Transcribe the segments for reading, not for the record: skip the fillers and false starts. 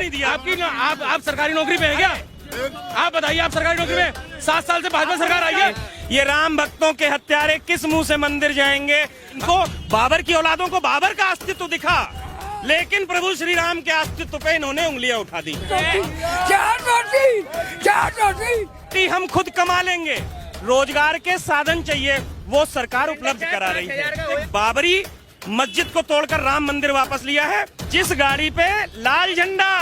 नहीं दिया। आपकी आप सरकारी नौकरी पे है क्या? आप बताइए, आप सरकारी नौकरी में 7 साल से भाजपा सरकार आई है। ये राम भक्तों के हत्यारे किस मुंह से मंदिर जाएंगे? इनको बाबर की औलादों को बाबर का अस्तित्व दिखा, लेकिन प्रभु श्री राम के अस्तित्व पे इन्होंने उंगलियां उठा दी। हम खुद कमा लेंगे, रोजगार के साधन चाहिए, वो सरकार उपलब्ध करा रही है। बाबरी मस्जिद को तोड़कर राम मंदिर वापस लिया है। जिस गाड़ी पे लाल झंडा,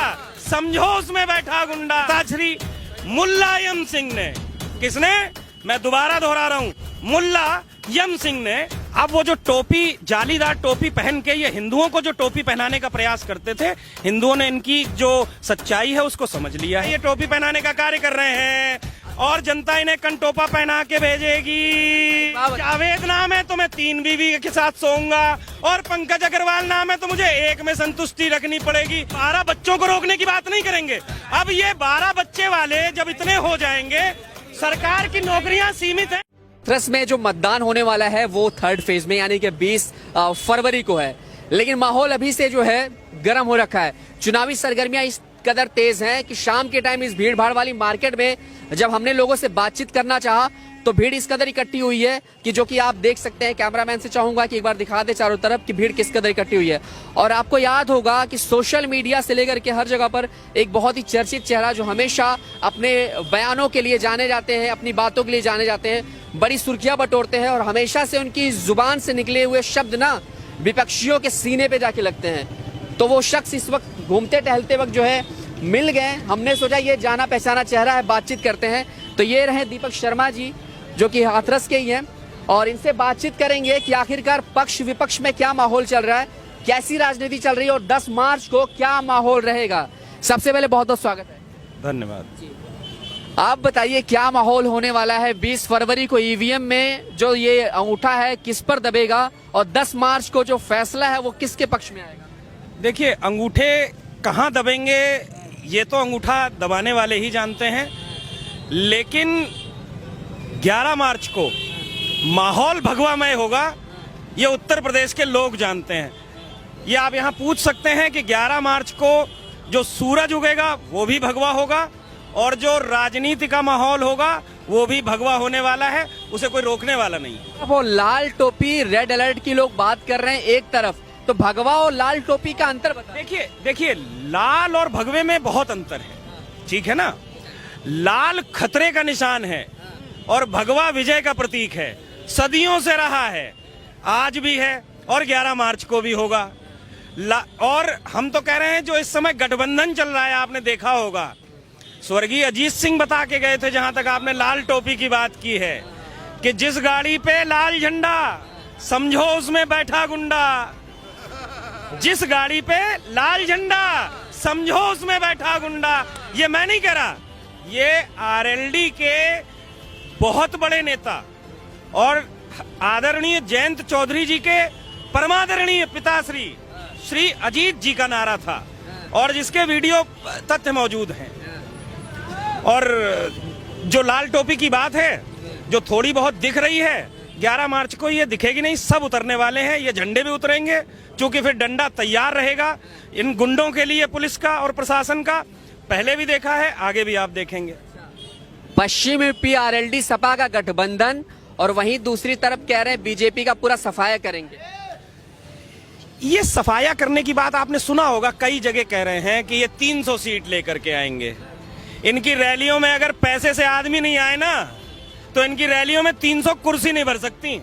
समझो उसमें बैठा गुंडा। श्री मुल्ला यम सिंह ने, किसने? मैं दोबारा दोहरा रहा हूँ, मुल्ला यम सिंह ने। अब वो जो टोपी, जालीदार टोपी पहन के ये हिंदुओं को जो टोपी पहनाने का प्रयास करते थे, हिंदुओं ने इनकी जो सच्चाई है उसको समझ लिया है। ये टोपी पहनाने का कार्य कर रहे हैं और जनता इन्हें कंटोपा पहना के भेजेगी। जावेद नाम है तो मैं 3 बीवी के साथ सोऊंगा, और पंकज अग्रवाल नाम है तो मुझे 1 में संतुष्टि रखनी पड़ेगी। 12 बच्चों को रोकने की बात नहीं करेंगे। अब ये 12 बच्चे वाले जब इतने हो जाएंगे, सरकार की नौकरियां सीमित है। हाथरस में जो मतदान होने वाला है वो 3rd फेज में यानी कि 20 फरवरी को है, लेकिन माहौल अभी से जो है गर्म हो रखा है। चुनावी सरगर्मियां इस कदर तेज हैं कि शाम के टाइम इस भीड़ भाड़ वाली मार्केट में जब हमने लोगों से बातचीत करना चाहा तो भीड़ इस कदर इकट्ठी हुई है कि जो कि आप देख सकते हैं। कैमरामैन से चाहूंगा कि एक बार दिखा दे चारों तरफ कि भीड़ किस कदर इकट्ठी हुई है। और आपको याद होगा कि सोशल मीडिया से लेकर के हर जगह पर एक बहुत ही चर्चित चेहरा जो हमेशा अपने बयानों के लिए जाने जाते हैं, अपनी बातों के लिए जाने जाते हैं, बड़ी सुर्खियां बटोरते हैं और हमेशा से उनकी जुबान से निकले हुए शब्द ना विपक्षियों के सीने पे जाके लगते हैं। तो वो शख्स इस वक्त घूमते टहलते वक्त जो है मिल गए। हमने सोचा ये जाना पहचाना चेहरा है, बातचीत करते हैं। तो ये रहे दीपक शर्मा जी जो कि हाथरस के ही हैं, और इनसे बातचीत करेंगे कि आखिरकार पक्ष विपक्ष में क्या माहौल चल रहा है, कैसी राजनीति चल रही है और 10 मार्च को क्या माहौल रहेगा। सबसे पहले बहुत बहुत स्वागत है। धन्यवाद। आप बताइए क्या माहौल होने वाला है 20 फरवरी को ईवीएम में जो ये अंगूठा है किस पर दबेगा, और 10 मार्च को जो फैसला है वो किसके पक्ष में आएगा? देखिए, अंगूठे कहाँ दबेंगे ये तो अंगूठा दबाने वाले ही जानते हैं, लेकिन 11 मार्च को माहौल भगवामय होगा ये उत्तर प्रदेश के लोग जानते हैं। ये आप यहाँ पूछ सकते हैं कि 11 मार्च को जो सूरज उगेगा वो भी भगवा होगा, और जो राजनीति का माहौल होगा वो भी भगवा होने वाला है, उसे कोई रोकने वाला नहीं है। वो लाल टोपी रेड अलर्ट की लोग बात कर रहे हैं एक तरफ, तो भगवा और लाल टोपी का अंतर बताइए। देखिए लाल और भगवे में बहुत अंतर है, ठीक है ना। लाल खतरे का निशान है और भगवा विजय का प्रतीक है। सदियों से रहा है, आज भी है और 11 मार्च को भी होगा। और हम तो कह रहे हैं जो इस समय गठबंधन चल रहा है, आपने देखा होगा, स्वर्गीय अजीत सिंह बता के गए थे, जहां तक आपने लाल टोपी की बात की है, कि जिस गाड़ी पे लाल झंडा, समझो उसमें बैठा गुंडा। जिस गाड़ी पे लाल झंडा, समझो उसमें बैठा गुंडा। ये मैं नहीं कह रहा, ये आरएलडी के बहुत बड़े नेता और आदरणीय जयंत चौधरी जी के परमादरणीय पिताश्री श्री अजीत जी का नारा था, और जिसके वीडियो तथ्य मौजूद हैं। और जो लाल टोपी की बात है, जो थोड़ी बहुत दिख रही है, 11 मार्च को ये दिखेगी नहीं, सब उतरने वाले हैं। ये झंडे भी उतरेंगे, क्योंकि फिर डंडा तैयार रहेगा इन गुंडों के लिए, पुलिस का और प्रशासन का। पहले भी देखा है, आगे भी आप देखेंगे। पश्चिम यूपी आरएलडी सपा का गठबंधन, और वहीं दूसरी तरफ कह रहे हैं बीजेपी का पूरा सफाया करेंगे। ये सफाया करने की बात आपने सुना होगा, कई जगह कह रहे हैं कि ये 300 सीट लेकर के आएंगे। इनकी रैलियों में अगर पैसे से आदमी नहीं आए ना, तो इनकी रैलियों में 300 कुर्सी नहीं भर सकती।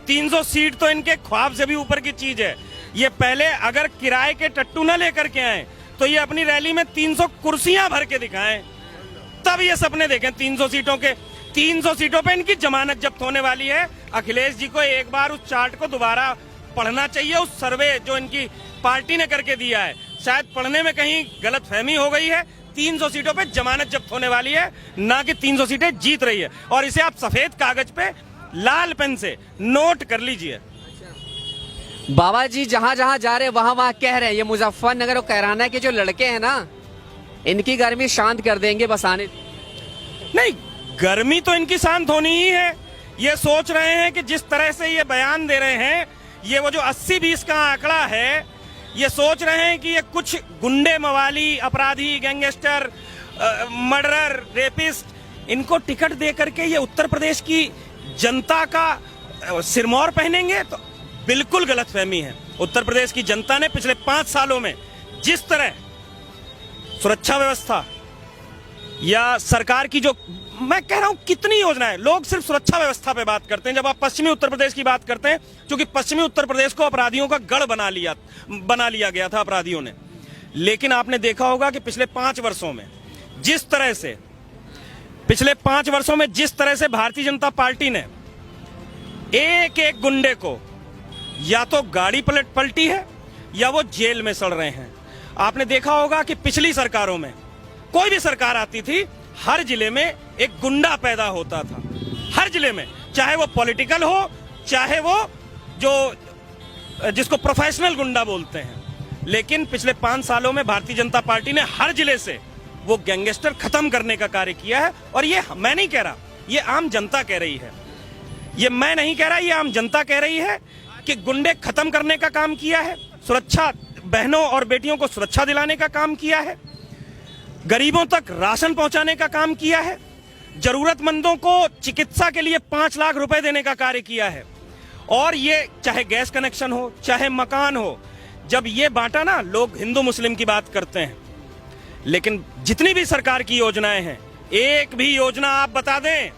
300 सीट तो इनके ख्वाब से भी ऊपर की चीज है। ये पहले अगर किराए के टट्टू न लेकर के आए, तो ये अपनी रैली में 300 कुर्सियां भर के दिखाएं, तब ये सपने देखें 300 सीटों के। 300 सीटों पे इनकी जमानत जब्त होने वाली है। अखिलेश जी को एक बार उस चार्ट को दोबारा पढ़ना चाहिए, उस सर्वे जो इनकी पार्टी ने करके दिया है, शायद पढ़ने में कहीं गलतफहमी हो गई है। 300 सीटों पे जमानत जब्त होने वाली है, ना कि 300 सीटें जीत रही है। और इसे आप सफेद कागज पे लाल पेन से नोट कर लीजिए। बाबा जी जहां जहां जा रहे वहां वहां कह रहे हैं, ये मुजफ्फरनगर और कैराना के जो लड़के हैं ना, इनकी गर्मी शांत कर देंगे बस आने। नहीं, गर्मी तो इनकी शांत होनी ही है। ये सोच रहे हैं कि जिस तरह से ये बयान दे रहे हैं, ये वो जो 80-20 का आंकड़ा है, ये सोच रहे हैं कि ये कुछ गुंडे, मवाली, अपराधी, गैंगस्टर, मर्डरर, रेपिस्ट, इनको टिकट दे करके ये उत्तर प्रदेश की जनता का सिरमौर पहनेंगे, तो बिल्कुल गलतफहमी है। उत्तर प्रदेश की जनता ने पिछले 5 सालों में जिस तरह सुरक्षा व्यवस्था या सरकार की जो, मैं कह रहा हूं कितनी योजनाएं, लोग सिर्फ सुरक्षा व्यवस्था पे बात करते हैं। जब आप पश्चिमी उत्तर प्रदेश की बात करते हैं, क्योंकि पश्चिमी उत्तर प्रदेश को अपराधियों का गढ़ बना लिया गया था अपराधियों ने। लेकिन आपने देखा होगा कि पिछले 5 वर्षों में जिस तरह से भारतीय जनता पार्टी ने एक एक गुंडे को या तो गाड़ी पलटी है या वो जेल में सड़ रहे हैं। आपने देखा होगा कि पिछली सरकारों में, कोई भी सरकार आती थी, हर जिले में एक गुंडा पैदा होता था, हर जिले में, चाहे वो पॉलिटिकल हो, चाहे वो जो जिसको प्रोफेशनल गुंडा बोलते हैं। लेकिन पिछले 5 सालों में भारतीय जनता पार्टी ने हर जिले से वो गैंगस्टर खत्म करने का कार्य किया है। और ये मैं नहीं कह रहा, ये आम जनता कह रही है, ये मैं नहीं कह रहा, ये आम जनता कह रही है कि गुंडे खत्म करने का काम किया है, सुरक्षा, बहनों और बेटियों को सुरक्षा दिलाने का काम किया है, गरीबों तक राशन पहुंचाने का काम किया है, जरूरतमंदों को चिकित्सा के लिए 5 लाख रुपए देने का कार्य किया है। और ये चाहे गैस कनेक्शन हो, चाहे मकान हो, जब ये बांटा ना, लोग हिंदू मुस्लिम की बात करते हैं, लेकिन जितनी भी सरकार की योजनाएं हैं, एक भी योजना आप बता दें,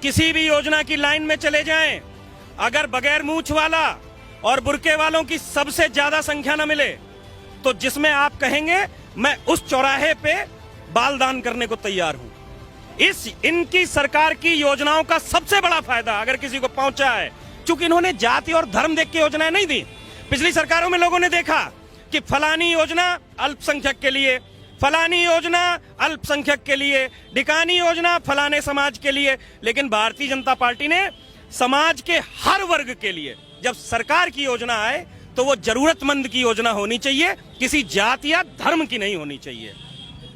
किसी भी योजना की लाइन में चले जाएं, अगर बगैर मूछ वाला और बुरके वालों की सबसे ज्यादा संख्या न मिले, तो जिसमें आप कहेंगे मैं उस चौराहे पे बाल दान करने को तैयार हूं। इनकी सरकार की योजनाओं का सबसे बड़ा फायदा अगर किसी को पहुंचा है, चूंकि इन्होंने जाति और धर्म देख के योजनाएं नहीं दी। पिछली सरकारों में लोगों ने देखा कि फलानी योजना अल्पसंख्यक के लिए, फलानी योजना अल्पसंख्यक के लिए, ढिकानी योजना फलाने समाज के लिए, लेकिन भारतीय जनता पार्टी ने समाज के हर वर्ग के लिए जब सरकार की योजना आए तो वो जरूरतमंद की योजना होनी चाहिए, किसी जाति या धर्म की नहीं होनी चाहिए।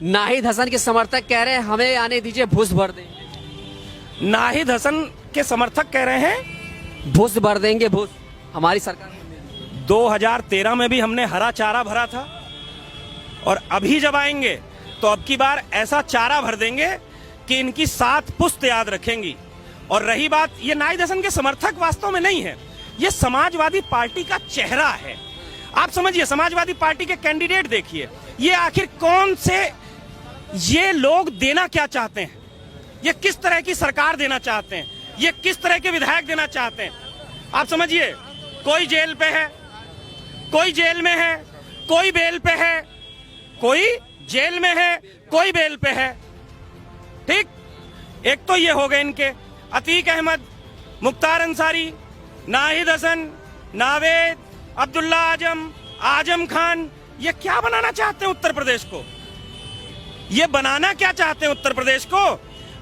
नाहिद हसन के समर्थक कह रहे हैं हमें आने दीजिए, भूस भर देंगे। नाहिद हसन के समर्थक कह रहे हैं भूस भर देंगे, भूस हमारी सरकार। 2013 में भी हमने हरा चारा भरा था, और अभी जब आएंगे तो अब की बार ऐसा चारा भर देंगे कि इनकी 7 पुश्त याद रखेंगी। और रही बात, ये नाहिद हसन के समर्थक वास्तव में नहीं है, ये समाजवादी पार्टी का चेहरा है। आप समझिए, समाजवादी पार्टी के कैंडिडेट देखिए, ये आखिर कौन से, ये लोग देना क्या चाहते हैं, ये किस तरह की सरकार देना चाहते हैं, ये किस तरह के विधायक देना चाहते हैं। आप समझिए, कोई जेल पे है, कोई जेल में है, कोई बेल पे है, कोई जेल में है, कोई बेल पे है। ठीक, एक तो ये हो गए इनके, अतीक अहमद, मुख्तार अंसारी, नाहिद हसन, नावेद, अब्दुल्ला आजम, आजम खान, ये क्या बनाना चाहते हैं उत्तर प्रदेश को? ये बनाना क्या चाहते हैं उत्तर प्रदेश को?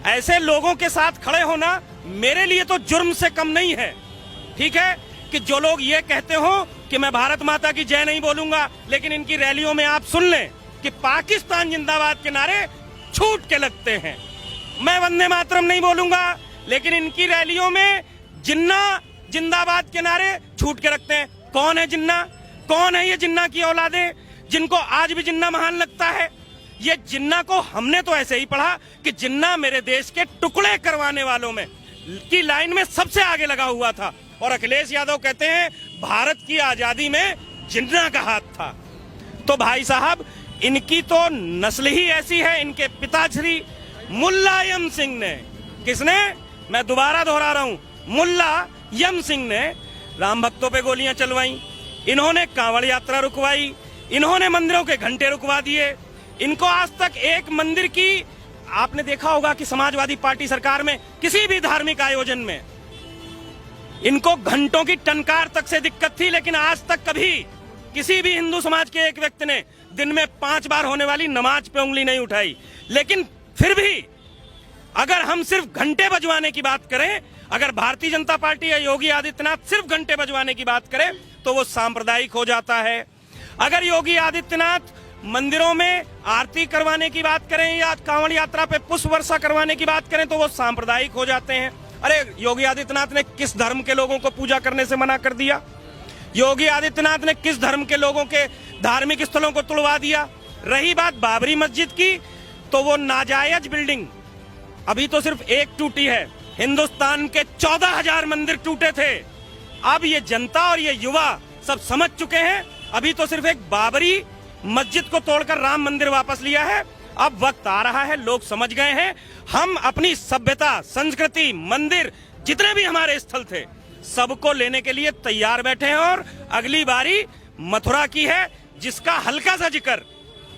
ऐसे लोगों के साथ खड़े होना मेरे लिए तो जुर्म से कम नहीं है। ठीक है कि जो लोग ये कहते हो कि मैं भारत माता की जय नहीं बोलूंगा, लेकिन इनकी रैलियों में आप सुन लें कि पाकिस्तान जिंदाबाद के नारे छूट के लगते हैं। मैं वंदे मातरम नहीं बोलूंगा, लेकिन इनकी रैलियों में जिन्ना जिंदाबाद के नारे छूट के रखते हैं। कौन है जिन्ना? कौन है ये जिन्ना की औलादें जिनको आज भी जिन्ना महान लगता है? ये जिन्ना को हमने तो ऐसे ही पढ़ा कि जिन्ना मेरे देश के टुकड़े करवाने वालों में की लाइन में सबसे आगे लगा हुआ था। और अखिलेश यादव कहते हैं भारत की आजादी में जिन्ना का हाथ था। तो भाई साहब, इनकी तो नस्ल ही ऐसी है। इनके पिताश्री मुल्ला यम सिंह ने, किसने? मैं दोबारा दोहरा रहा हूं, मुल्ला यम सिंह ने राम भक्तों पे गोलियां चलवाई, इन्होंने कांवड़ यात्रा रुकवाई, इन्होंने मंदिरों के घंटे रुकवा दिए। इनको आज तक एक मंदिर की, आपने देखा होगा कि समाजवादी पार्टी सरकार में किसी भी धार्मिक आयोजन में इनको घंटों की टनकार तक से दिक्कत थी, लेकिन आज तक कभी किसी भी हिंदू समाज के एक व्यक्ति ने दिन में 5 बार होने वाली नमाज पे उंगली नहीं उठाई। लेकिन फिर भी अगर हम सिर्फ घंटे बजवाने की बात करें, अगर भारतीय जनता पार्टी या योगी आदित्यनाथ सिर्फ घंटे बजवाने की बात करें तो वो सांप्रदायिक हो जाता है। अगर योगी आदित्यनाथ मंदिरों में आरती करवाने की बात करें या कांवड़ यात्रा पे पुष्प वर्षा करवाने की बात करें तो वो सांप्रदायिक हो जाते हैं। अरे योगी आदित्यनाथ ने किस धर्म के लोगों को पूजा करने से मना कर दिया? योगी आदित्यनाथ ने किस धर्म के लोगों के धार्मिक स्थलों को तुड़वा दिया। रही बात बाबरी मस्जिद की, तो वो नाजायज बिल्डिंग अभी तो सिर्फ एक टूटी है, हिंदुस्तान के 14,000 मंदिर टूटे थे। अब ये जनता और ये युवा सब समझ चुके हैं, अभी तो सिर्फ एक बाबरी मस्जिद को तोड़कर राम मंदिर वापस लिया है। अब वक्त आ रहा है, लोग समझ गए हैं, हम अपनी सभ्यता, संस्कृति, मंदिर जितने भी हमारे स्थल थे सबको लेने के लिए तैयार बैठे हैं। और अगली बारी मथुरा की है, जिसका हल्का सा जिक्र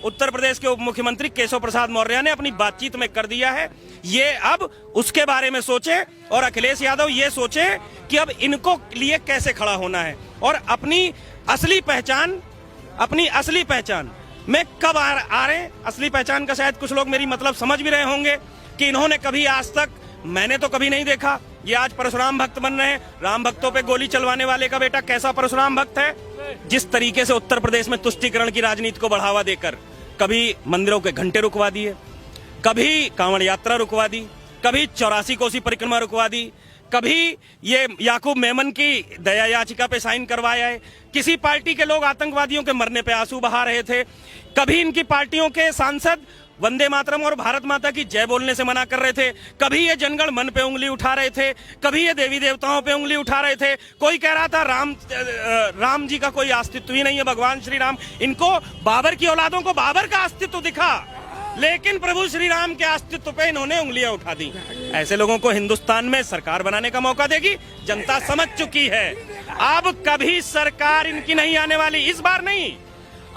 उत्तर प्रदेश के उप मुख्यमंत्री केशव प्रसाद मौर्य ने अपनी बातचीत में कर दिया है। ये अब उसके बारे में सोचे और अखिलेश यादव ये सोचे कि अब इनको लिए कैसे खड़ा होना है और अपनी असली पहचान में कब आ रहे हैं। असली पहचान का शायद कुछ लोग मेरी मतलब समझ भी रहे होंगे कि इन्होंने कभी आज तक, मैंने तो कभी नहीं देखा, ये आज परशुराम भक्त बन रहे हैं। राम भक्तों पे गोली चलवाने वाले का बेटा कैसा परशुराम भक्त है। जिस तरीके से उत्तर प्रदेश में तुष्टीकरण की राजनीति को बढ़ावा देकर कभी मंदिरों के घंटे रुकवा दिए, कभी कांवड़ यात्रा रुकवा दी, कभी 84 कोसी परिक्रमा रुकवा दी, कभी ये याकूब मेमन की दया याचिका पे साइन करवाया है। किसी पार्टी के लोग आतंकवादियों के मरने पे आंसू बहा रहे थे, कभी इनकी पार्टियों के सांसद वंदे मातरम और भारत माता की जय बोलने से मना कर रहे थे, कभी ये जनगण मन पे उंगली उठा रहे थे, कभी ये देवी देवताओं पे उंगली उठा रहे थे। कोई कह रहा था राम जी का कोई अस्तित्व ही नहीं है, भगवान श्री राम। इनको बाबर की औलादों को बाबर का अस्तित्व दिखा, लेकिन प्रभु श्री राम के अस्तित्व पे इन्होंने उंगलियां उठा दी। ऐसे लोगों को हिंदुस्तान में सरकार बनाने का मौका देगी, जनता समझ चुकी है। अब कभी सरकार इनकी नहीं आने वाली, इस बार नहीं।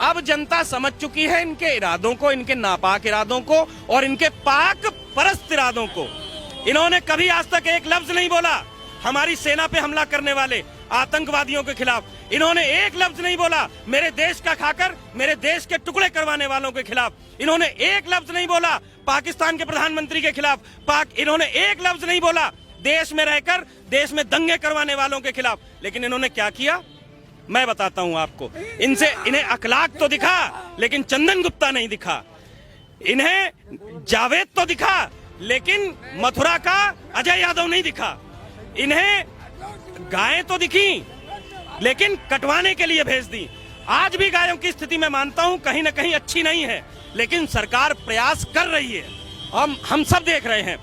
अब जनता समझ चुकी है इनके इरादों को, इनके नापाक इरादों को और इनके पाक परस्त इरादों को। इन्होंने कभी आज तक एक लफ्ज नहीं बोला हमारी सेना पे हमला करने वाले आतंकवादियों के खिलाफ। इन्होंने एक लफ्ज नहीं बोला मेरे देश का खाकर मेरे देश के टुकड़े करवाने वालों के खिलाफ। इन्होंने एक लफ्ज नहीं बोला पाकिस्तान के प्रधानमंत्री के खिलाफ। इन्होंने एक लफ्ज नहीं बोला देश में रहकर देश में दंगे करवाने वालों के खिलाफ। लेकिन इन्होंने क्या किया मैं बताता हूं आपको। इन्हें अखलाक तो दिखा, लेकिन चंदन गुप्ता नहीं दिखा। इन्हें जावेद तो दिखा, लेकिन मथुरा का अजय यादव नहीं दिखा। इन्हें गायें तो दिखी, लेकिन कटवाने के लिए भेज दी। आज भी गायों की स्थिति मैं मानता हूं कहीं ना कहीं अच्छी नहीं है, लेकिन सरकार प्रयास कर रही है। हम सब देख रहे हैं।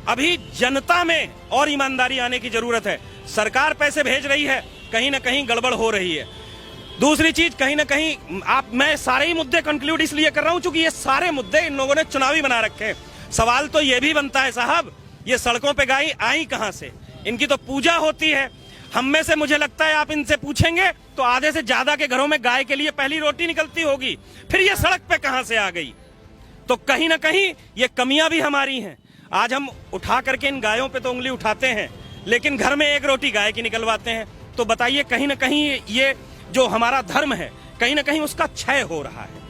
अभी जनता में और ईमानदारी आने की जरूरत है। सरकार पैसे भेज रही है, कहीं ना कहीं गड़बड़ हो रही है। दूसरी चीज, कहीं ना कहीं मैं सारे ही मुद्दे कंक्लूड इसलिए कर रहा हूं क्योंकि ये सारे मुद्दे इन लोगों ने चुनावी बना रखे हैं। सवाल तो ये भी बनता है साहब, ये सड़कों पे गाय आई कहां से? इनकी तो पूजा होती है। हम में से मुझे लगता है आप इनसे पूछेंगे तो आधे से ज्यादा के घरों में गाय के लिए पहली रोटी निकलती होगी, फिर ये सड़क पे कहां से आ गई? तो कहीं ना कहीं ये कमियां भी हमारी हैं। आज हम उठा करके इन गायों पे तो उंगली उठाते हैं, लेकिन घर में एक रोटी गाय की निकलवाते हैं। तो बताइए, कहीं ना कहीं ये जो हमारा धर्म है कहीं ना कहीं उसका क्षय हो रहा है।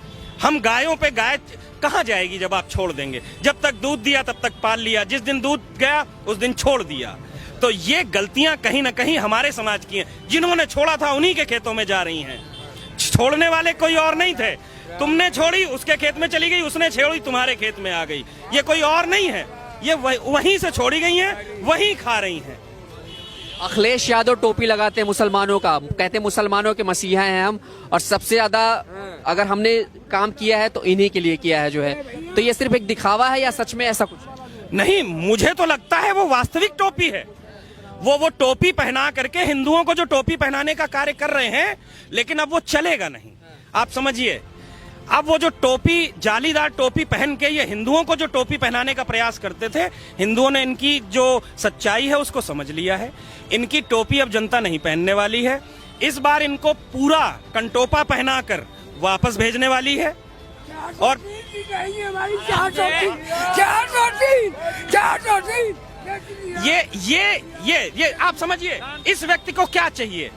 हम गायों पे, गाय कहां जाएगी जब आप छोड़ देंगे? जब तक दूध दिया तब तक पाल लिया, जिस दिन दूध गया उस दिन छोड़ दिया। तो ये गलतियां कहीं ना कहीं हमारे समाज की हैं। जिन्होंने छोड़ा था उन्हीं के खेतों में जा रही हैं। छोड़ने वाले कोई और नहीं थे। तुमने छोड़ी, उसके खेत में चली गई, उसने छोड़ी, तुम्हारे खेत में आ गई। ये कोई और नहीं है, ये वहीं से छोड़ी गई हैं, वहीं खा रही हैं। अखिलेश यादव टोपी लगाते हैं मुसलमानों का, कहते हैं मुसलमानों के मसीहा हैं हम, और सबसे ज्यादा अगर हमने काम किया है तो इन्हीं के लिए किया है जो है। तो ये सिर्फ एक दिखावा है या सच में ऐसा कुछ नहीं? मुझे तो लगता है वो वास्तविक टोपी है। वो टोपी पहना करके हिंदुओं को जो टोपी पहनाने का कार्य कर रहे हैं, लेकिन अब वो चलेगा नहीं। आप समझिए, अब वो जो टोपी, जालीदार टोपी पहन के ये हिंदुओं को जो टोपी पहनाने का प्रयास करते थे, हिंदुओं ने इनकी जो सच्चाई है उसको समझ लिया है। इनकी टोपी अब जनता नहीं पहनने वाली है। इस बार इनको पूरा कंटोपा पहनाकर वापस भेजने वाली है। और ये आप समझिए, इस व्यक्ति को क्या चाहिए?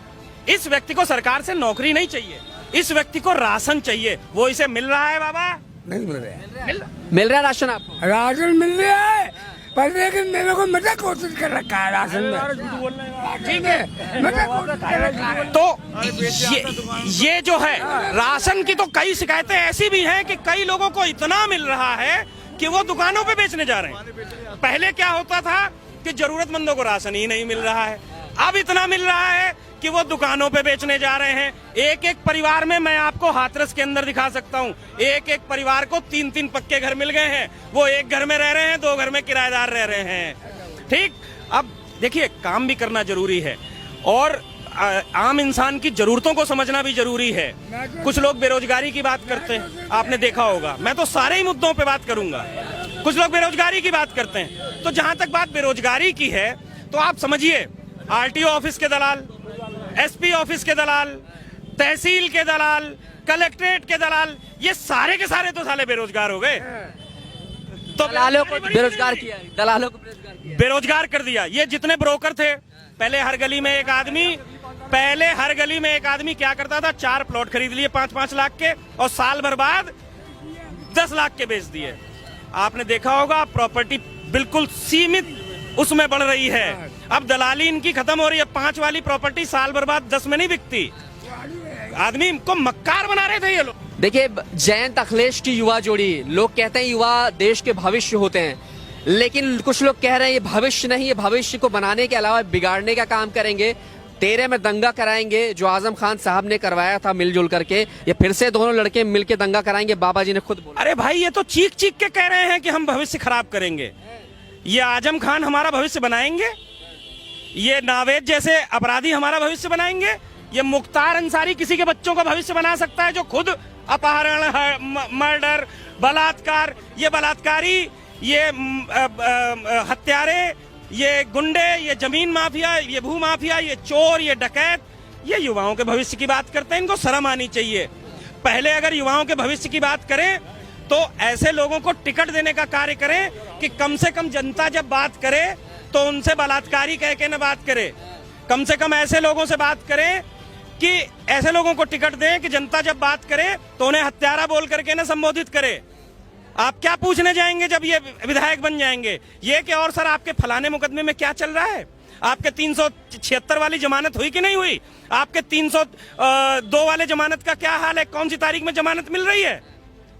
इस व्यक्ति को सरकार से नौकरी नहीं चाहिए, इस व्यक्ति को राशन चाहिए। वो इसे मिल रहा है बाबा? नहीं मिल रहा है। मिल रहा है राशन आपको? राशन मिल रहा है, पर लेकिन मेरे को मजा कोशिश कर रखा है राशन में। ठीक है, मजा कोशिश कर रखा है। तो ये जो है राशन की, तो कई शिकायतें ऐसी भी हैं कि कई लोगों को इतना मिल रहा है कि वो दुकानों पे बेचने जा रहे हैं। पहले क्या होता था कि जरूरतमंदों को राशन ही नहीं मिल रहा है, अब इतना मिल रहा है कि वो दुकानों पे बेचने जा रहे हैं। एक एक परिवार में मैं आपको हाथरस के अंदर दिखा सकता हूँ, एक एक परिवार को 3-3 पक्के घर मिल गए हैं। वो एक घर में रह रहे हैं, 2 घर में किराएदार रह रहे हैं। ठीक, अब देखिए काम भी करना जरूरी है और आम इंसान की जरूरतों को समझना भी जरूरी है। कुछ लोग बेरोजगारी की बात करते हैं, आपने देखा होगा। मैं तो सारे ही मुद्दों पे बात करूंगा। कुछ लोग बेरोजगारी की बात करते हैं, तो जहां तक बात बेरोजगारी की है तो आप समझिए आरटीओ ऑफिस के दलाल, एसपी ऑफिस के दलाल, तहसील के दलाल, कलेक्ट्रेट के दलाल, ये सारे के सारे तो साले बेरोजगार हो गए। तो दलालों को बेरोजगार किया, दलालों को बेरोजगार कर दिया। ये जितने ब्रोकर थे, पहले हर गली में एक आदमी क्या करता था, 4 प्लॉट खरीद लिए 5-5 लाख के और साल भर बाद 10 लाख के बेच दिए। आपने देखा होगा प्रॉपर्टी बिल्कुल सीमित उसमें बढ़ रही है। अब दलाली इनकी खत्म हो रही है। 5 वाली प्रॉपर्टी साल भर बाद 10 में नहीं बिकती। आदमी को मक्कार बना रहे थे ये लोग। देखिए, जयंत अखिलेश की युवा जोड़ी, लोग कहते हैं युवा देश के भविष्य होते हैं, लेकिन कुछ लोग कह रहे हैं ये भविष्य नहीं, ये भविष्य को बनाने के अलावा बिगाड़ने का काम करेंगे। 13 में दंगा कराएंगे, जो आजम खान साहब ने करवाया था मिलजुल करके, ये फिर से दोनों लड़के मिलके दंगा कराएंगे। बाबा जी ने खुद बोला। अरे भाई, ये तो चीख चीख के कह रहे हैं कि हम भविष्य खराब करेंगे। ये आजम खान हमारा भविष्य बनाएंगे? ये नावेद जैसे अपराधी हमारा भविष्य बनाएंगे? ये मुख्तार अंसारी किसी के बच्चों का भविष्य बना सकता है, जो खुद अपहरण, मर्डर, बलात्कार, ये बलात्कारी, ये हत्यारे, ये गुंडे, ये जमीन माफिया, ये भू माफिया, ये चोर, ये डकैत, ये युवाओं के भविष्य की बात करते हैं। इनको शर्म आनी चाहिए। पहले अगर युवाओं के भविष्य की बात करें तो ऐसे लोगों को टिकट देने का कार्य करें कि कम से कम जनता जब बात करे तो उनसे बलात्कारी कह के न बात करे। कम से कम ऐसे लोगों से बात करें कि ऐसे लोगों को टिकट दें कि जनता जब बात करे तो उन्हें हत्यारा बोल करके न संबोधित करे। आप क्या पूछने जाएंगे जब ये विधायक बन जाएंगे? ये कि और सर आपके फलाने मुकदमे में क्या चल रहा है? आपके 376 वाली जमानत हुई कि नहीं हुई? आपके 302 वाले जमानत का क्या हाल है? कौन सी तारीख में जमानत मिल रही है?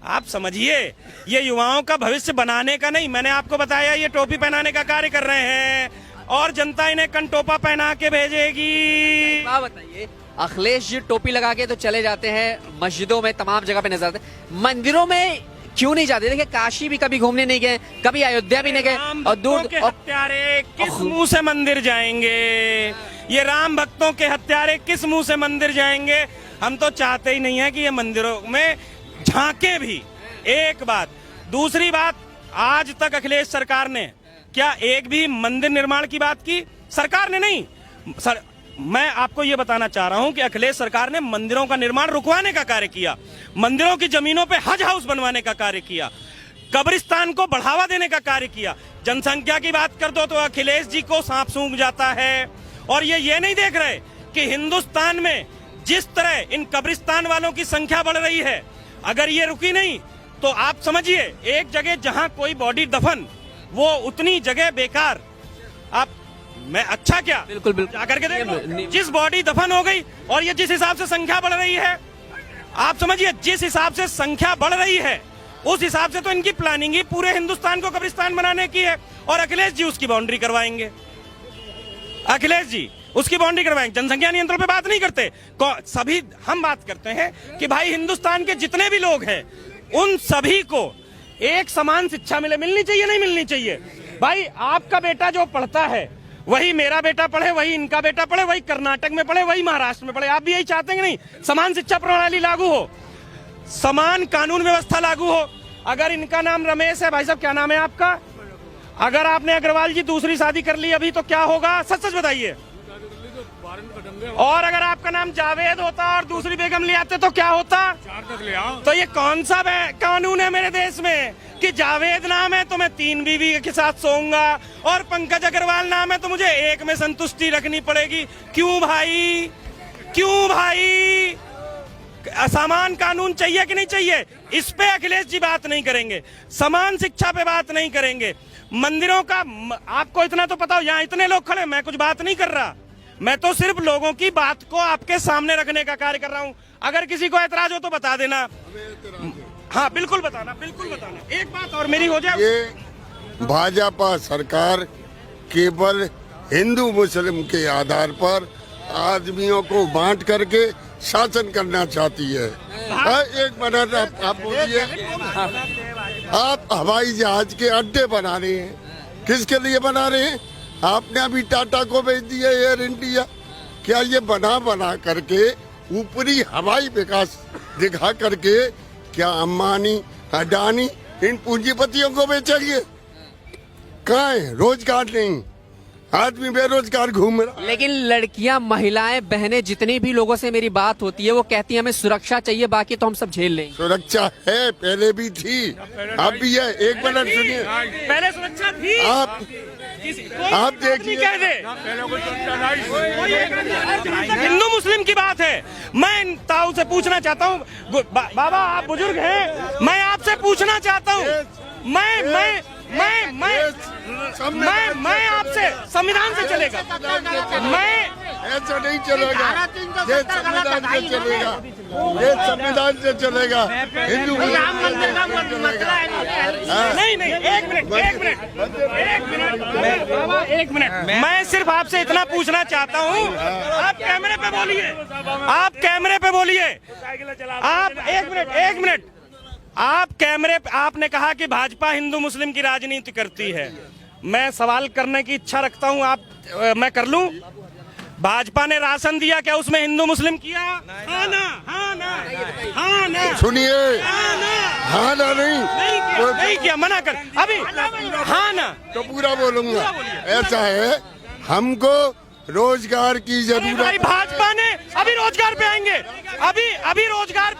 आप समझिए, ये युवाओं का भविष्य बनाने का नहीं, मैंने आपको बताया ये टोपी पहनाने का कार्य कर रहे हैं और जनता इन्हें कंटोपा पहना के भेजेगी। बताइए, अखिलेश जी टोपी लगा के तो चले जाते हैं, मस्जिदों में तमाम जगह पे नजर आते हैं, मंदिरों में क्यों नहीं जाते? देखिए, काशी भी कभी घूमने नहीं गए, कभी अयोध्या भी नहीं गए, और दूर के हत्यारे किस मुंह से मंदिर जाएंगे? ये राम भक्तों के हत्यारे किस मुंह से मंदिर जाएंगे? हम तो चाहते ही नहीं है कि ये मंदिरों में झांके भी। एक बात। दूसरी बात, आज तक अखिलेश सरकार ने क्या एक भी मंदिर निर्माण की बात की? सरकार ने नहीं। मैं आपको यह बताना चाह रहा हूं कि अखिलेश सरकार ने मंदिरों का निर्माण रुकवाने का कार्य किया, मंदिरों की जमीनों पे हज हाउस बनवाने का कार्य किया, कब्रिस्तान को बढ़ावा देने का कार्य किया। जनसंख्या की बात कर दो तो अखिलेश जी को सांप सूंघ जाता है। और ये नहीं देख रहे कि हिंदुस्तान में जिस तरह इन कब्रिस्तान वालों की संख्या बढ़ रही है, अगर ये रुकी नहीं तो आप समझिए एक जगह जहां कोई बॉडी दफन, वो उतनी जगह बेकार। आप मैं अच्छा क्या बिल्कुल बिल्कुल जाकर के देख लो, जिस बॉडी दफन हो गई और ये जिस हिसाब से संख्या बढ़ रही है, आप समझिए जिस हिसाब से संख्या बढ़ रही है उस हिसाब से तो इनकी प्लानिंग ही पूरे हिंदुस्तान को कब्रिस्तान बनाने की है। और अखिलेश जी उसकी बाउंड्री करवाएंगे, अखिलेश जी उसकी बाउंड्री करवाएंगे। जनसंख्या नियंत्रण पे बात नहीं करते, सभी हम बात करते हैं कि भाई हिंदुस्तान के जितने भी लोग हैं उन सभी को एक समान शिक्षा मिलनी चाहिए, नहीं मिलनी चाहिए? भाई आपका बेटा जो पढ़ता है वही मेरा बेटा पढ़े, वही इनका बेटा पढ़े, वही कर्नाटक में पढ़े, वही महाराष्ट्र में पढ़े। आप भी यही चाहते हैं कि नहीं? समान शिक्षा प्रणाली लागू हो, समान कानून व्यवस्था लागू हो। अगर इनका नाम रमेश है, भाई साहब क्या नाम है आपका? अगर आपने अग्रवाल जी दूसरी शादी कर ली अभी तो क्या होगा? सच सच बताइए। और अगर आपका नाम जावेद होता और दूसरी बेगम ले आते तो क्या होता? 4 तक ले आओ। तो ये कौन सा कानून है मेरे देश में कि जावेद नाम है तो मैं 3 बीवी के साथ सोऊंगा, और पंकज अग्रवाल नाम है तो मुझे एक में संतुष्टि रखनी पड़ेगी? क्यों भाई, क्यों भाई? समान कानून चाहिए कि नहीं चाहिए? इस पे अखिलेश जी बात नहीं करेंगे, समान शिक्षा पे बात नहीं करेंगे। मंदिरों का आपको इतना तो पता हो, यहाँ इतने लोग खड़े, मैं कुछ बात नहीं कर रहा, मैं तो सिर्फ लोगों की बात को आपके सामने रखने का कार्य कर रहा हूँ। अगर किसी को ऐतराज हो तो बता देना। हाँ बिल्कुल बताना, बिल्कुल बताना। एक बात और मेरी हो जाए, ये भाजपा सरकार केवल हिंदू मुस्लिम के आधार पर आदमियों को बांट करके शासन करना चाहती है। एक मिनट आप बोलिए। आप हवाई जहाज के अड्डे बना रहे हैं, किसके लिए बना रहे हैं? आपने अभी टाटा को भेज दिया एयर इंडिया। क्या ये बना करके ऊपरी हवाई विकास दिखा करके क्या अंबानी अडानी इन पूंजीपतियों को बेचेंगे? कहाँ है? रोजगार नहीं, आदमी बेरोजगार घूम रहा। लेकिन लड़कियां, महिलाएं, बहनें, जितनी भी लोगों से मेरी बात होती है वो कहती है हमें सुरक्षा चाहिए, बाकी तो हम सब झेल लेंगे। सुरक्षा है, पहले भी थी, अब भी है। एक मिनट सुनिए। पहले सुरक्षा थी। आप देखिए, कह दे हिंदू मुस्लिम की बात है। मैं ताऊ से पूछना चाहता हूँ, बाबा आप बुजुर्ग हैं, मैं आपसे पूछना चाहता हूँ, मैं आपसे, संविधान से चलेगा, मैं ऐसा नहीं चलेगा। ये संविधान से चलेगा, ये संविधान से चलेगा। हिंदू एक मिनट मैं सिर्फ आपसे इतना पूछना चाहता हूँ। आप कैमरे पे बोलिए, आप कैमरे पे बोलिए। आप एक मिनट आप कैमरे पे, आपने कहा कि भाजपा हिंदू मुस्लिम की राजनीति करती है। मैं सवाल करने की इच्छा रखता हूं, मैं कर लूं? भाजपा ने राशन दिया, क्या उसमें हिंदू मुस्लिम किया? हाँ ना, हाँ ना, हाँ ना। सुनिए, हाँ ना नहीं किया, मना कर अभी। हाँ ना तो पूरा बोलूंगा। ऐसा है, हमको रोजगार की जरूरत। भाई भाजपा ने अभी रोजगार पे आएंगे, अभी रोजगार,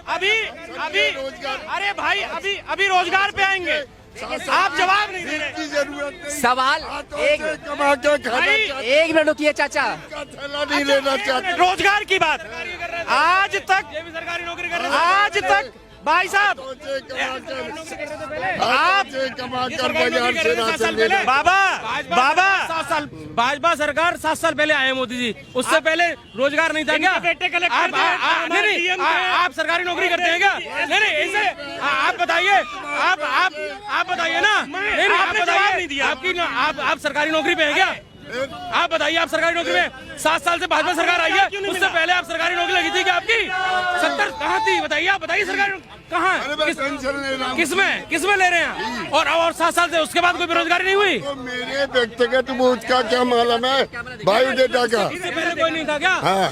अभी अरे भाई अभी रोजगार पे आएंगे। आप जवाब नहीं दे रहे। जरूरत सवाल एक कमा के खाना, एक मिनट रुकिए चाचा। थैला नहीं लेना चाहते। रोजगार की बात आज तक सरकारी नौकरी कर रहे, आज तक भाई साहब आप कमा कर बाजार से राशन ले लो। बाबा 7 साल भाजपा सरकार 7 साल पहले आए मोदी जी, उससे पहले रोजगार नहीं था क्या? बेटे आप सरकारी नौकरी करते हैं क्या? नहीं ऐसे आप बताइए, आप बताइए ना। नहीं आप जवाब नहीं दिया। आप सरकारी नौकरी पे हैं क्या? आप बताइए, आप सरकारी नौकरी में 7 साल से भाजपा सरकार आई है, उससे पहले आप सरकारी नौकरी लगी थी क्या आपकी? 70 कहाँ थी बताइए? आप बताइए सरकारी कहाँ? किसमें ले रहे हैं? और 7 साल से उसके बाद कोई बेरोजगारी नहीं हुई? तो मेरे व्यक्तिगत वो का क्या मालूम है, बायोडेटा का? इससे पहले कोई नहीं था क्या? हाँ।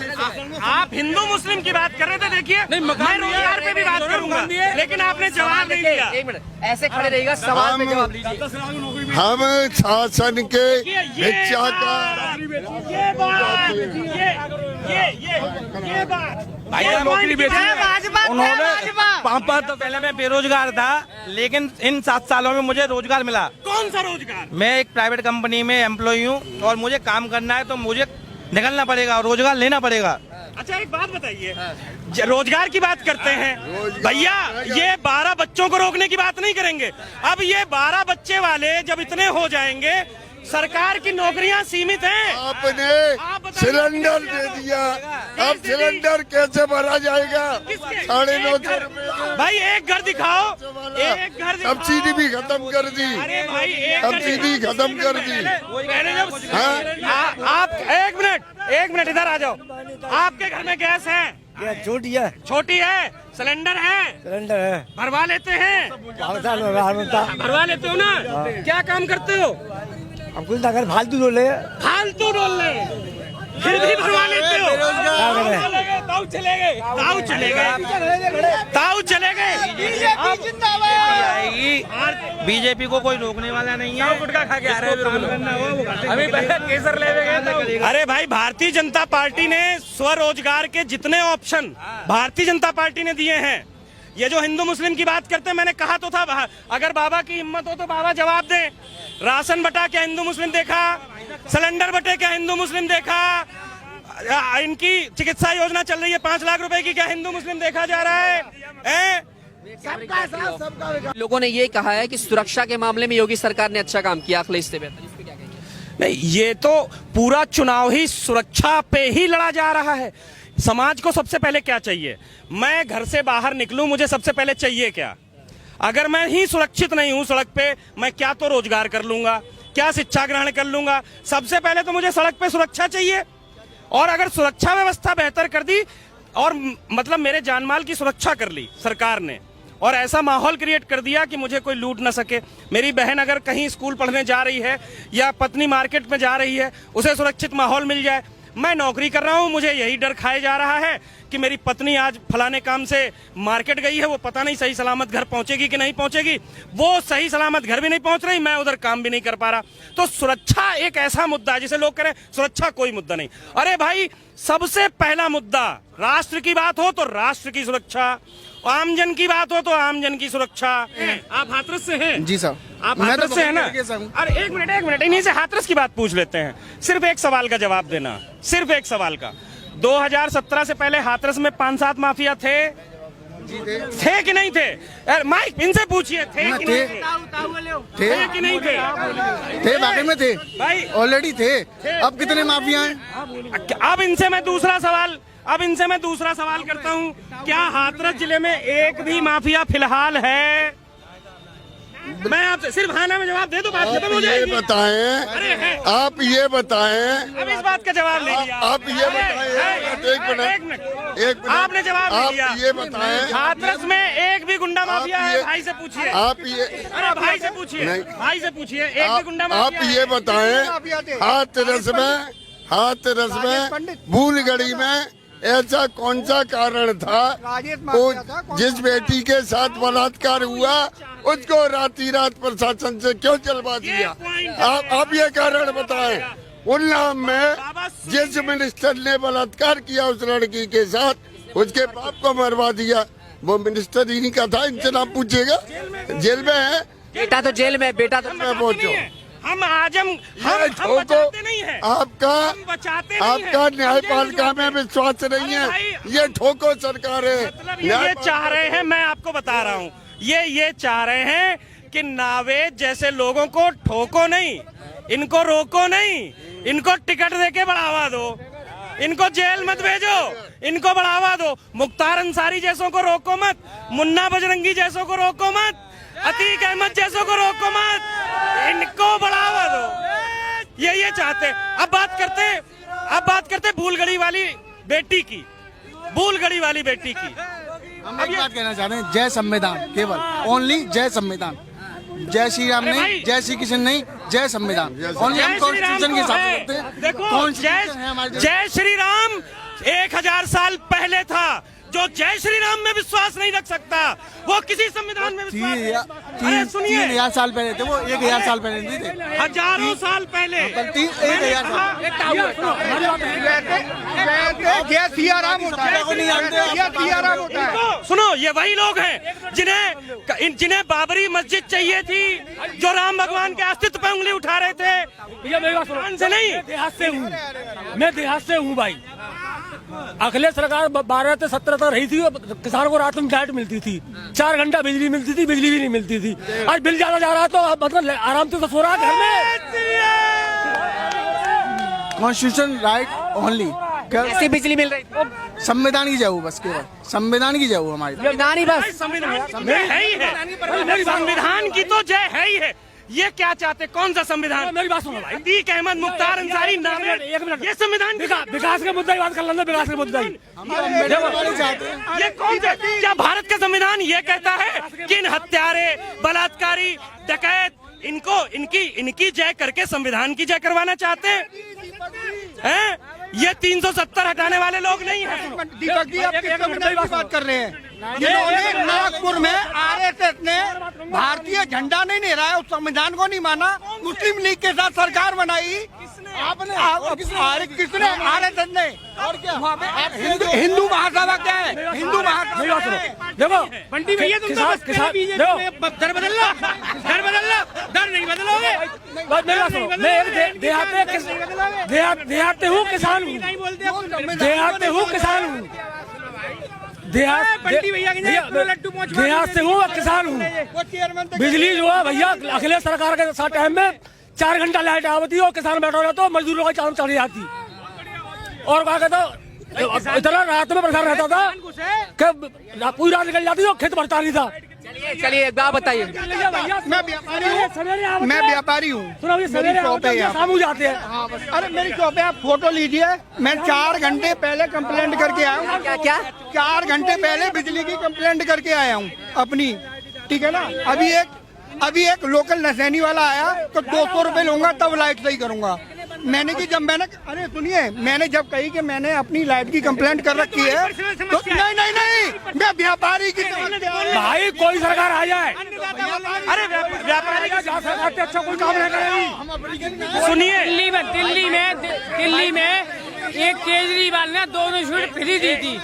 आप हिंदू मुस्लिम की बात कर रहे थे। देखिए मैं रोजगार पे भी बात करूंगा, लेकिन आपने जवाब नहीं दिया। एक मिनट ऐसे खड़े रहेगा, सवाल पे जवाब लीजिए। हम शासन के भिक्षा का ये बात नौकरी बेची उन्होंने। 5 तो पहले मैं बेरोजगार था, लेकिन इन 7 सालों में मुझे रोजगार मिला। कौन सा रोजगार? मैं एक प्राइवेट कंपनी में एम्प्लॉय हूँ और मुझे काम करना है तो मुझे निकलना पड़ेगा और रोजगार लेना पड़ेगा। अच्छा एक बात बताइए, रोजगार की बात करते हैं भैया, ये 12 बच्चों को रोकने की बात नहीं करेंगे। अब ये 12 बच्चे वाले जब इतने हो जाएंगे, सरकार की नौकरियां सीमित हैं। आपने सिलेंडर दे दिया, अब सिलेंडर कैसे भरा जाएगा? 950 रुपए। भाई एक घर दिखाओ, एक घर दिखाओ। सब्सिडी भी खत्म कर दी। अरे भाई एक सब्सिडी खत्म कर दी। मैंने जब आप एक मिनट इधर आ जाओ। आपके घर में गैस है? छोटी है। सिलेंडर है? भरवा लेते हैं? भरवा लेते हो ना? क्या काम करते हो? हम कुछ अगर फालतू डोले फिर भी भरवा लेते हो? ताऊ चले गए। बीजेपी को कोई रोकने वाला नहीं है। गुटखा खा के आ रहे हैं अभी केसर ले गए। अरे भाई भारतीय जनता पार्टी ने स्वरोजगार के जितने ऑप्शन भारतीय जनता पार्टी ने दिए हैं, ये जो हिंदू मुस्लिम की बात करते हैं, मैंने कहा तो था, अगर बाबा की हिम्मत हो तो बाबा जवाब दें। राशन बटा क्या हिंदू मुस्लिम देखा? सिलेंडर बटे क्या हिंदू मुस्लिम देखा? इनकी चिकित्सा योजना चल रही है 5 लाख रुपए की, क्या हिंदू मुस्लिम देखा जा रहा है? लोगों ने ये कहा है कि सुरक्षा के मामले में योगी सरकार ने अच्छा काम किया, अखिलेश से बेहतर। इस पे क्या कहेंगे? नहीं, ये तो पूरा चुनाव ही सुरक्षा पे ही लड़ा जा रहा है। समाज को सबसे पहले क्या चाहिए? मैं घर से बाहर निकलूं, मुझे सबसे पहले चाहिए क्या? अगर मैं ही सुरक्षित नहीं हूं सड़क पे, मैं क्या तो रोजगार कर लूंगा, क्या शिक्षा ग्रहण कर लूंगा? सबसे पहले तो मुझे सड़क पे सुरक्षा चाहिए, और अगर सुरक्षा व्यवस्था बेहतर कर दी और मतलब मेरे जानमाल की सुरक्षा कर ली सरकार ने, और ऐसा माहौल क्रिएट कर दिया कि मुझे कोई लूट ना सके। मेरी बहन अगर कहीं स्कूल पढ़ने जा रही है या पत्नी मार्केट में जा रही है, उसे सुरक्षित माहौल मिल जाए। मैं नौकरी कर रहा हूं, मुझे यही डर खाया जा रहा है कि मेरी पत्नी आज फलाने काम से मार्केट गई है, वो पता नहीं सही सलामत घर पहुंचेगी कि नहीं पहुंचेगी। वो सही सलामत घर भी नहीं पहुंच रही, मैं उधर काम भी नहीं कर पा रहा। तो सुरक्षा एक ऐसा मुद्दा है जिसे लोग कह रहे हैं सुरक्षा कोई मुद्दा नहीं। अरे भाई, सबसे पहला मुद्दा, राष्ट्र की बात हो तो राष्ट्र की सुरक्षा, आमजन की बात हो तो आमजन की सुरक्षा। आप हाथरस से हैं? जी साहब, आप मैं हाथरस तो से है ना? हूँ। अरे एक मिनट, इन्हीं से हाथरस की बात पूछ लेते हैं। सिर्फ एक सवाल का जवाब देना, सिर्फ एक सवाल का। 2017 से पहले हाथरस में 5-7 माफिया थे कि नहीं थे? माइक इनसे पूछिए, थे कि नहीं थे कि नहीं थे? थे, वाकई में थे भाई, ऑलरेडी थे। अब कितने माफिया हैं? अब इनसे मैं दूसरा सवाल करता हूं, क्या हाथरस जिले में एक भी माफिया फिलहाल है? मैं आपसे सिर्फ हाँ ना में जवाब दे दो, बात खत्म हो जाएगी। ये बताएं, अरे है, आप ये बताएं, अब इस बात का जवाब ले लिया आप ये बताएं, एक मिनट, आपने जवाब ले लिया। आप ये बताएं, हाथरस में एक भी गुंडा माफिया है? भाई से पूछिए, आप ये, अरे भाई से पूछिए, नहीं। भाई से पूछिए, एक भी गुंडा माफिया आप है? ये बताएं, हाथरस में भूलगढ़ी में ऐसा कौन सा कारण था वो जिस बेटी के साथ बलात्कार हुआ उसको राती रात प्रशासन से क्यों चलवा दिया? आप ये कारण बताएं। उन्नाव में जिस मिनिस्टर ने बलात्कार किया उस लड़की के साथ, उसके बाप को मरवा दिया, वो मिनिस्टर ही नहीं का था। इनसे नाम पूछिएगा, जेल में है। बेटा तो जेल में, बेटा तो मैं पहुंचो, हम बचाते नहीं है, आपका न्यायपालिका में विश्वास नहीं है, ये ठोको सरकार है। मतलब ये चाह रहे हैं, मैं आपको बता रहा हूँ, ये चाह रहे हैं कि नावेद जैसे लोगों को ठोको नहीं, इनको रोको नहीं, इनको टिकट देके बढ़ावा दो, इनको जेल मत भेजो, इनको बढ़ावा दो। मुख्तार अंसारी जैसों को रोको मत, मुन्ना बजरंगी जैसों को रोको मत, अतीक अहमद जैसों को रोको मत, इनको बढ़ावा दो। ये चाहते। अब बात करते भूलगढ़ी वाली बेटी की, हम एक बात कहना चाहते हैं, जय संविधान, केवल ओनली जय संविधान। जय श्री राम नहीं, जय श्री कृष्ण नहीं, जय संविधान। ओनली हम कॉन्स्टिट्यूशन के हिसाब से करते हैं। देखो, जय श्री राम 1000 साल पहले था। जो जय श्री राम में विश्वास नहीं रख सकता वो किसी संविधान में विश्वास नहीं। सुनिए, 3000 साल पहले थे वो, 1000 साल पहले नहीं थे, हजारों साल पहले। 1000 साल। जय सिया राम होता है। सुनो, ये वही लोग हैं जिन्हें बाबरी मस्जिद चाहिए थी, जो राम भगवान के अस्तित्व पर उंगली उठा रहे थे। से नहीं, मैं देहात से हूँ भाई। अखिलेश सरकार 12 से 17 तक रही थी, किसानों को रात में लाइट मिलती थी, 4 घंटा बिजली मिलती थी, बिजली भी नहीं मिलती थी। आज बिल ज्यादा जा रहा है तो मतलब आराम से तो सो रहा है घर में। Constitution right only. कैसी बिजली मिल रही? संविधान की जाऊ, बस केवल संविधान की जाऊ हमारी। संविधान ही बस, संविधान की तो जय है ही है। ये क्या चाहते, कौन सा संविधान? मेरी बात सुनो भाई। अतीक अहमद, मुख्तार अंसारी, नावेद, एक मिनट, ये संविधान विकास का मुद्दा ही बात कर लेना। विकास का मुद्दा ही ये कौन सा? क्या भारत का संविधान ये कहता है कि इन हत्यारे, बलात्कारी, डकैत, इनकी जय करके संविधान की जय करवाना चाहते हैं? ये 370 हटाने वाले लोग नहीं हैं। दीपक जी, आप किस संविधान की बात कर रहे हैं? जिन्होंने नागपुर में आरएसएस ने भारतीय झंडा नहीं लहराया है, उस संविधान को नहीं माना, मुस्लिम लीग के साथ सरकार बनाई आपने। किसने? आरएसएस ने। और क्या हिंदू महासभा क्या है? हिंदू महासभा। देखो बंटी भैया, तुम तो दर बदल लो, दर नहीं बदलोगे। मेरी बात सुनो, मैं एक देहात हूँ, किसान हूँ, देहात से हूँ, किसान हूँ। बिजली जो है भैया, अखिलेश सरकार के साथ टाइम में 4 घंटा लाइट आवती और किसान बैठा हो तो मजदूरों का चांद चढ़ जाती। और क्या कहता, इतना रात में परेशान रहता था कि पूरी रात निकल जाती और खेत भरता नहीं था। चलिए एक बात बताइए। मैं व्यापारी हूँ। मेरी शॉप है यहाँ। जाते हैं। अरे मेरी शॉप है, आप फोटो लीजिए। मैं 4 घंटे पहले कंप्लेंट करके आया हूँ। क्या क्या 4 घंटे पहले बिजली की कंप्लेंट करके आया हूँ अपनी, ठीक है ना। अभी एक लोकल नसैनी वाला आया तो 200 रुपए लूंगा तब लाइट सही करूंगा। मैंने अरे सुनिए, मैंने जब कही कि मैंने अपनी लाइट की कंप्लेंट कर रखी है तो नहीं, मैं व्यापारी की भाई कोई सरकार आ जाए, अरे व्यापारी का सरकार अच्छा कोई काम नहीं करेगी। सुनिए, दिल्ली में एक केजरीवाल ने 2 यूनिट फ्री दी थी,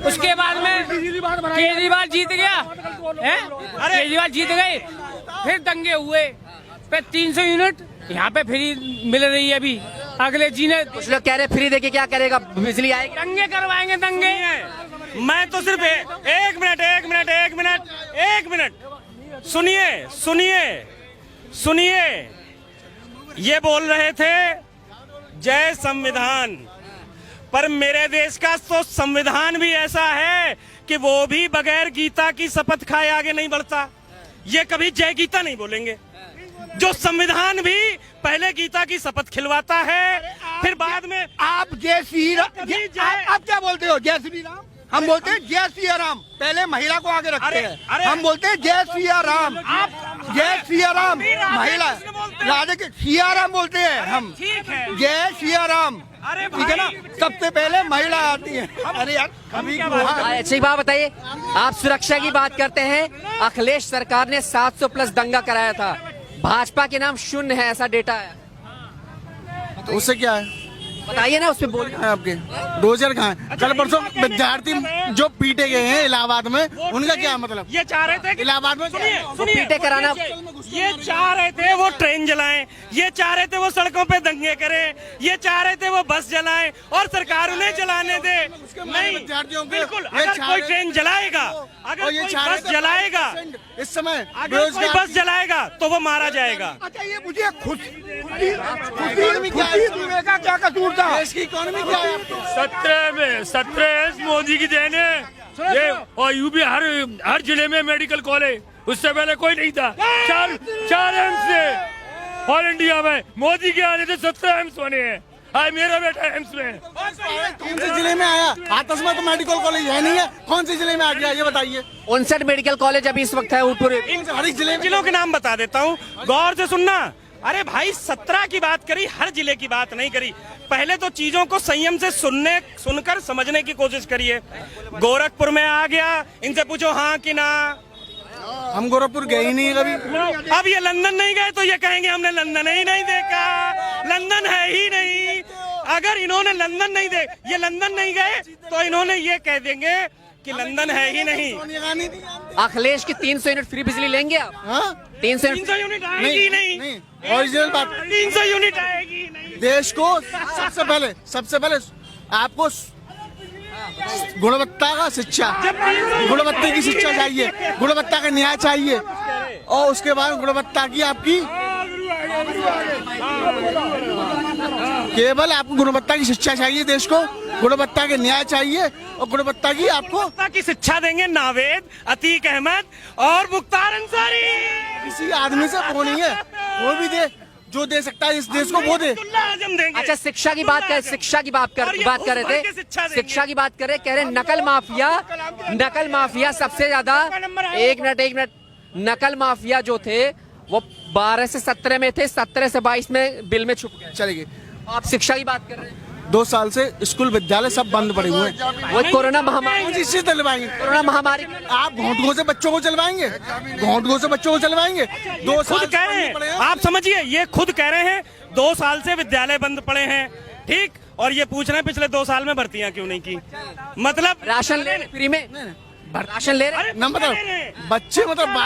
उसके बाद में केजरीवाल जीत गया है, केजरीवाल जीत गए, फिर दंगे हुए, फिर 300 यूनिट यहाँ पे फ्री मिल रही है। अभी अगले जी ने कुछ लोग कह रहे फ्री देके क्या करेगा, बिजली आएगी। दंगे करवाएंगे, दंगे। मैं तो सिर्फ एक मिनट सुनिए, ये बोल रहे थे जय संविधान, पर मेरे देश का तो संविधान भी ऐसा है कि वो भी बगैर गीता की शपथ खाए आगे नहीं बढ़ता। ये कभी जय गीता नहीं बोलेंगे। जो संविधान भी पहले गीता की शपथ खिलवाता है, फिर बाद में आप जय श्री राम, आप क्या बोलते हो? जय श्री राम। हम बोलते हैं जय सिया राम, पहले महिला को आगे रखते हैं। हम बोलते हैं जय सिया राम, जय सिया राम, महिला राजा के सिया राम बोलते हैं हम, जय सिया राम, ठीक है ना। सबसे पहले महिला आती है। अरे यार कभी अच्छी बात बताइए, आप सुरक्षा की बात करते हैं। अखिलेश सरकार ने 700 प्लस दंगा कराया था, भाजपा के नाम 0 है, ऐसा डेटा है। तो उससे क्या है बताइए ना, उसमें बोलिए। आपके रोजगार कहाँ है? कल परसों विद्यार्थी जो पीटे गए हैं इलाहाबाद में, उनका क्या मतलब? ये चाह रहे थे कि इलाहाबाद में सुनिए पीटे कराना, ये चाह रहे थे वो ट्रेन जलाएं, ये चाह रहे थे वो सड़कों पे दंगे करें, ये चाह रहे थे वो बस जलाएं और सरकार उन्हें जलाने दे। नहीं, बिल्कुल, अगर कोई ट्रेन जलाएगा, अगर कोई बस जलाएगा, इस समय अगर कोई बस जलाएगा तो वो मारा जाएगा। अच्छा, ये मुझे खुशी का क्या कसूर था? देश की इकोनॉमी क्या है? 17 मोदी की देन है ये, और यूपी हर जिले में मेडिकल कॉलेज, उससे पहले कोई नहीं था। 4 एम्स थे ऑल इंडिया में, मोदी के आने से 17 एम्स बने हैं। आज मेरा बेटा एम्स में। कौन से जिले में आया? हाथरस में तो मेडिकल कॉलेज है नहीं है, कौन से जिले में आ गया ये बताइए? 59 मेडिकल कॉलेज अभी इस वक्त है पूरे हर एक जिले में। जिलों के नाम बता देता हूँ, गौर से सुनना। अरे भाई 17 की बात करी, हर जिले की बात नहीं करी। पहले तो चीजों को संयम से सुनकर समझने की कोशिश करिए। गोरखपुर में आ गया, इनसे पूछो हाँ कि ना। हम गोरखपुर गए ही नहीं कभी। अब ये लंदन नहीं गए तो ये कहेंगे हमने लंदन ही नहीं देखा, लंदन है ही नहीं। अगर इन्होंने लंदन नहीं ये लंदन नहीं गए तो इन्होंने ये कह देंगे कि लंदन है ही नहीं। अखिलेश की 300 यूनिट फ्री बिजली लेंगे आप? 300 यूनिट आएगी नहीं, ओरिजिनल बात, 300 यूनिट आएगी नहीं। देश को सबसे पहले आपको गुणवत्ता का शिक्षा, गुणवत्ता की शिक्षा चाहिए, गुणवत्ता का न्याय चाहिए, और उसके बाद गुणवत्ता की आपकी केवल आपको गुणवत्ता की शिक्षा चाहिए, देश को गुणवत्ता के न्याय चाहिए, और गुणवत्ता की आपको की शिक्षा देंगे नावेद, अतीक अहमद और मुख्तार अंसारी। किसी आदमी से वो नहीं है, वो भी दे जो दे सकता है इस देश को, वो दे। अच्छा, शिक्षा की बात कर रहे थे, शिक्षा की बात कर रहे, कह रहे नकल माफिया सबसे ज्यादा। एक मिनट, नकल माफिया जो थे वो 12 से 17 में थे, 17 से 22 में बिल में छुप गए। चलेगी। आप शिक्षा की बात कर रहे हैं। 2 साल से स्कूल विद्यालय सब बंद पड़े हुए हैं। वो कोरोना महामारी, किससे चलवाएंगे? कोरोना महामारी आप घोंटगो से बच्चों को चलवाएंगे? 2 साल खुद कह रहे हैं, आप समझिए, ये खुद कह रहे हैं 2 साल से विद्यालय बंद पड़े हैं, ठीक, और ये पूछ रहे हैं पिछले 2 साल में भर्तियां क्यों नहीं की। मतलब राशन ले फ्री में, राशन ले रहे न, मतलब बच्चे मतलब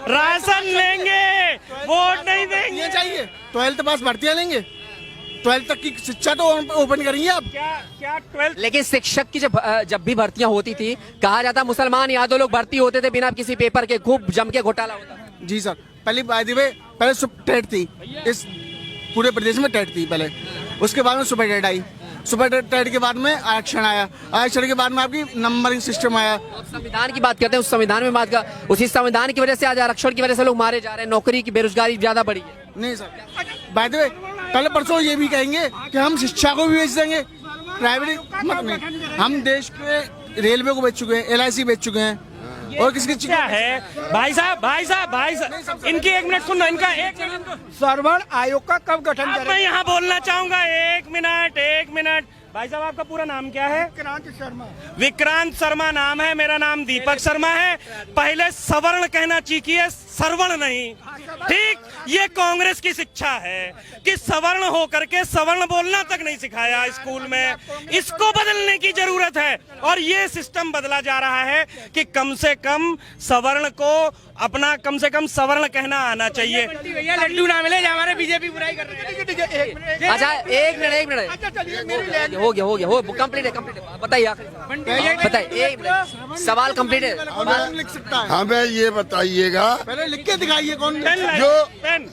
राशन लेंगे, वोट नहीं देंगे। चाहिए 12th पास भर्तियां लेंगे, 12th तक की शिक्षा तो ओपन करेंगे आप। क्या 12th? लेकिन शिक्षक की जब भी भर्तियां होती थी, कहा जाता मुसलमान यादव लोग भर्ती होते थे बिना किसी पेपर के, खूब जम के घोटाला होता। जी सर, पहले टेट थी, इस पूरे प्रदेश में टेट थी पहले, उसके बाद में सुपर टेट आई, सुपर टेट के बाद में आरक्षण आया, आरक्षण के बाद में आपकी नंबरिंग सिस्टम आया। संविधान की बात करते हैं, उस संविधान में बात का, उसी संविधान की वजह से आज आरक्षण की वजह से लोग मारे जा रहे हैं, नौकरी की बेरोजगारी ज्यादा बढ़ी है। नहीं सर, बाय द वे कल परसों ये भी कहेंगे कि हम शिक्षा को भी बेच देंगे, प्राइवेट मत में। हम देश के रेलवे को बेच चुके हैं, LIC बेच चुके हैं, और किसकी क्या है भाई साहब इनकी 1 मिनट सुनना, इनका 1 मिनट। सर्वण आयोग का कब गठन अब मैं यहाँ बोलना चाहूंगा, 1 मिनट। भाई साहब आपका पूरा नाम क्या है? विक्रांत शर्मा नाम है, मेरा नाम दीपक शर्मा है। पहले सवर्ण कहना सीखिए, सरवण नहीं, ठीक? ये कांग्रेस की शिक्षा है कि सवर्ण होकर के सवर्ण बोलना तक नहीं सिखाया स्कूल में। इसको बदलने की जरूरत है, और ये सिस्टम बदला जा रहा है कि कम से कम सवर्ण को अपना कम से कम सवर्ण कहना आना चाहिए। भैया लड्डू ना मिले, हमारे बीजेपी बुराई कर रहे हैं। अच्छा 1 मिनट हो गया कंप्लीट है। बताइए बताइए, 1 मिनट सवाल कंप्लीट है। लिख सकता है। हमें ये बताइएगा पहले लिख के दिखाइए कौन पेन लाइए, पेन।